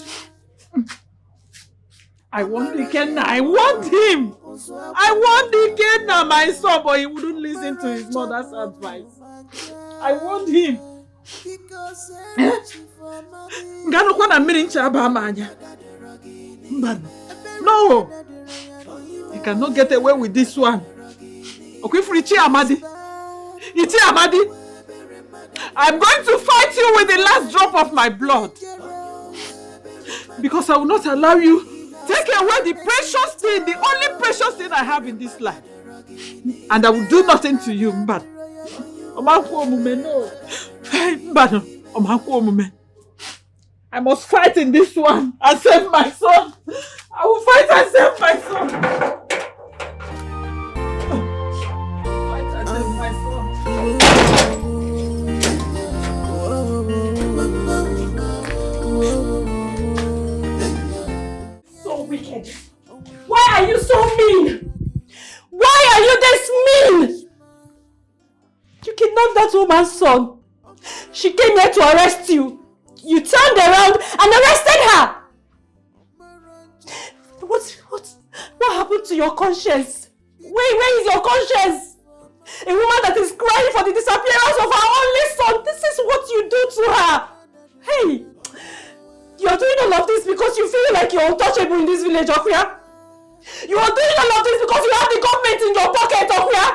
I want Dikeh now. I want him. I want Dikeh now, my son, but he wouldn't listen to his mother's advice. I want him. No, you cannot get away with this one. Okay, for Ichi Amadi. I'm going to fight you with the last drop of my blood. Because I will not allow you take away the precious thing, the only precious thing I have in this life. And I will do nothing to you, Mbad. I must fight in this one and save my son. I will fight and save my son. Fight and save my son. So wicked. Why are you so mean? Why are you this mean? You kidnapped that woman's son. She came here to arrest you. You turned around and arrested her. What happened to your conscience? Where is your conscience? A woman that is crying for the disappearance of her only son. This is what you do to her. Hey, you are doing all of this because you feel like you're untouchable in this village, Okuya. You are doing all of this because you have the government in your pocket, Okuya.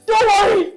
Don't worry.